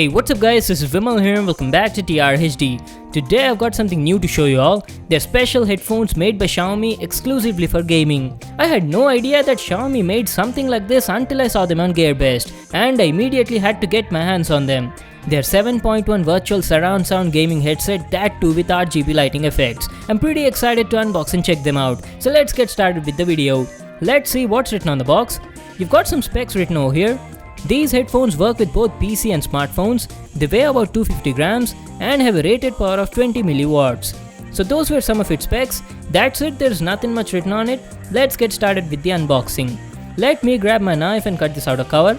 Hey, what's up guys, this is Vimal here and welcome back to TRHD. Today I've got something new to show you all. They're special headphones made by Xiaomi exclusively for gaming. I had no idea that Xiaomi made something like this until I saw them on GearBest, and I immediately had to get my hands on them. They're 7.1 virtual surround sound gaming headset, that too with RGB lighting effects. I'm pretty excited to unbox and check them out, so let's get started with the video. Let's see what's written on the box. You've got some specs written over here. These headphones work with both PC and smartphones. They weigh about 250 grams and have a rated power of 20 milliwatts. So those were some of its specs. That's it, there's nothing much written on it. Let's get started with the unboxing. Let me grab my knife and cut this outer cover.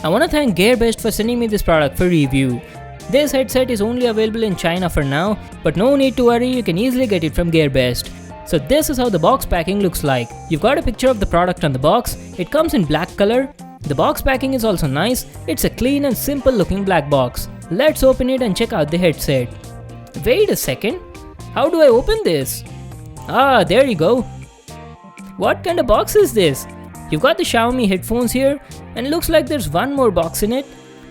I want to thank GearBest for sending me this product for review. This headset is only available in China for now, but no need to worry, you can easily get it from GearBest. So this is how the box packing looks like. You've got a picture of the product on the box. It comes in black color. The box packing is also nice. It's a clean and simple looking black box. Let's open it and check out the headset. Wait a second. How do I open this? Ah, there you go. What kind of box is this? You've got the Xiaomi headphones here and looks like there's one more box in it.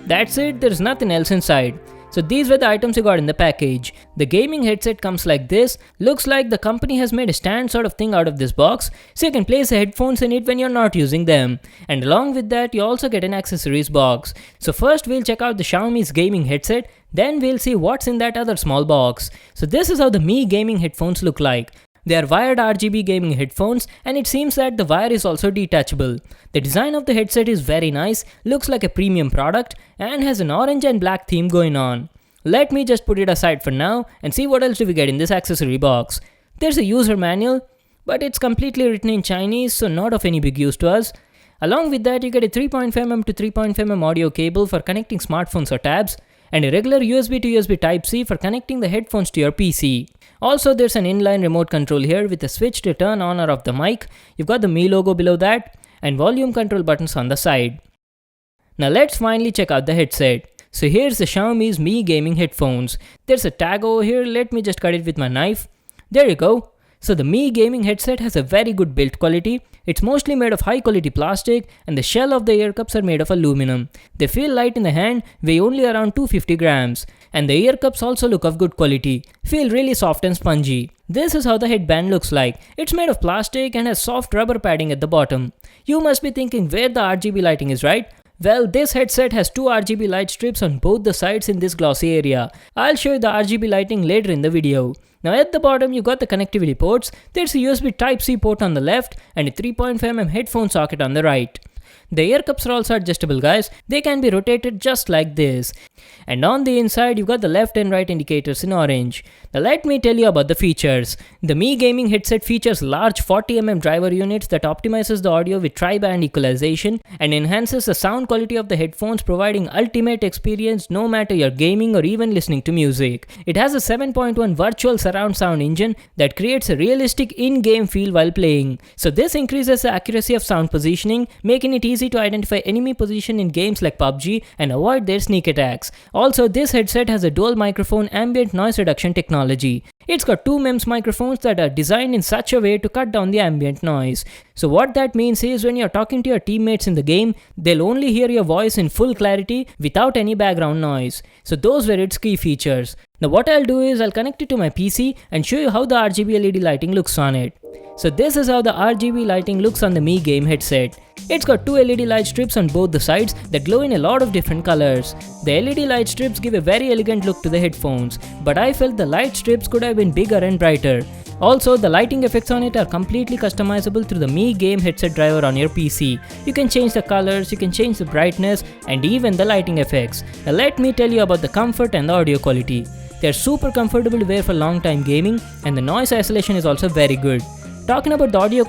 That's it, there's nothing else inside. So these were the items you got in the package. The gaming headset comes like this. Looks like the company has made a stand sort of thing out of this box, so you can place the headphones in it when you're not using them. And along with that, you also get an accessories box. So first we'll check out the Xiaomi's gaming headset, then we'll see what's in that other small box. So this is how the Mi gaming headphones look like. They are wired RGB gaming headphones, and it seems that the wire is also detachable. The design of the headset is very nice, looks like a premium product, and has an orange and black theme going on. Let me just put it aside for now and see what else do we get in this accessory box. There's a user manual, but it's completely written in Chinese, so not of any big use to us. Along with that, you get a 3.5mm to 3.5mm audio cable for connecting smartphones or tabs, and a regular USB to USB Type-C for connecting the headphones to your PC. Also, there's an inline remote control here with a switch to turn on or off the mic. You've got the Mi logo below that and volume control buttons on the side. Now let's finally check out the headset. So here's the Xiaomi's Mi gaming headphones. There's a tag over here, let me just cut it with my knife. There you go. So the Mi gaming headset has a very good build quality. It's mostly made of high quality plastic and the shell of the ear cups are made of aluminum. They feel light in the hand, weigh only around 250 grams. And the ear cups also look of good quality, feel really soft and spongy. This is how the headband looks like. It's made of plastic and has soft rubber padding at the bottom. You must be thinking where the RGB lighting is, right? Well, this headset has two RGB light strips on both the sides in this glossy area. I'll show you the RGB lighting later in the video. Now at the bottom you got the connectivity ports. There's a USB Type-C port on the left and a 3.5mm headphone socket on the right. The ear cups are also adjustable guys, they can be rotated just like this. And on the inside you got the left and right indicators in orange. Now let me tell you about the features. The Mi gaming headset features large 40mm driver units that optimizes the audio with tri-band equalization and enhances the sound quality of the headphones, providing ultimate experience no matter you're gaming or even listening to music. It has a 7.1 virtual surround sound engine that creates a realistic in-game feel while playing. So this increases the accuracy of sound positioning, making it easy to identify enemy position in games like PUBG and avoid their sneak attacks. Also, this headset has a dual microphone ambient noise reduction technology. It's got two MEMS microphones that are designed in such a way to cut down the ambient noise. So what that means is when you're talking to your teammates in the game, they'll only hear your voice in full clarity without any background noise. So those were its key features. Now what I'll do is I'll connect it to my PC and show you how the RGB LED lighting looks on it. So this is how the RGB lighting looks on the Mi game headset. It's got two LED light strips on both the sides that glow in a lot of different colors. The LED light strips give a very elegant look to the headphones, but I felt the light strips could have been bigger and brighter. Also, the lighting effects on it are completely customizable through the Mi game headset driver on your PC. You can change the colors, you can change the brightness and even the lighting effects. Now let me tell you about the comfort and the audio quality. They're super comfortable to wear for long time gaming and the noise isolation is also very good. Talking about the audio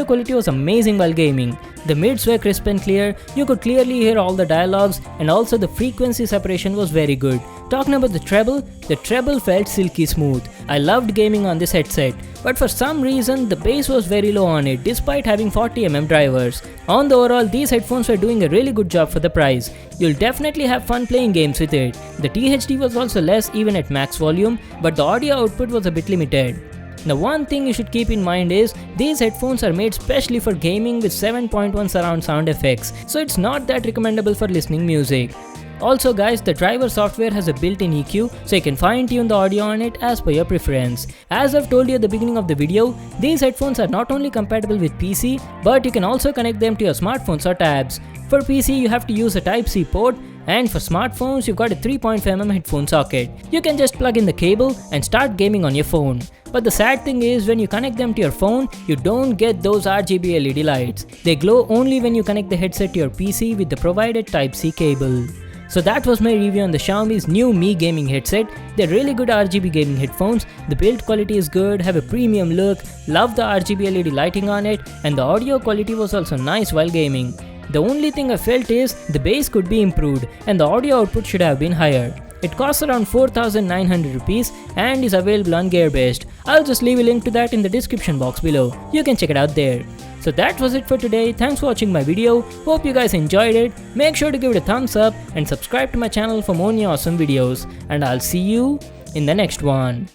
quality was amazing while gaming. The mids were crisp and clear, you could clearly hear all the dialogues and also the frequency separation was very good. Talking about the treble felt silky smooth. I loved gaming on this headset, but for some reason the bass was very low on it despite having 40mm drivers. On the overall, these headphones were doing a really good job for the price. You'll definitely have fun playing games with it. The THD was also less even at max volume, but the audio output was a bit limited. Now one thing you should keep in mind is these headphones are made specially for gaming with 7.1 surround sound effects, so it's not that recommendable for listening music. Also guys, the driver software has a built-in EQ, so you can fine-tune the audio on it as per your preference. As I've told you at the beginning of the video, these headphones are not only compatible with PC, but you can also connect them to your smartphones or tabs. For PC, you have to use a Type-C port, and for smartphones, you've got a 3.5mm headphone socket. You can just plug in the cable and start gaming on your phone. But the sad thing is, when you connect them to your phone, you don't get those RGB LED lights. They glow only when you connect the headset to your PC with the provided Type-C cable. So that was my review on the Xiaomi's new Mi gaming headset. They're really good RGB gaming headphones, the build quality is good, have a premium look, love the RGB LED lighting on it, and the audio quality was also nice while gaming. The only thing I felt is the bass could be improved and the audio output should have been higher. It costs around 4,900 rupees and is available on Gearbest. I'll just leave a link to that in the description box below. You can check it out there. So that was it for today. Thanks for watching my video. Hope you guys enjoyed it. Make sure to give it a thumbs up and subscribe to my channel for more new awesome videos. And I'll see you in the next one.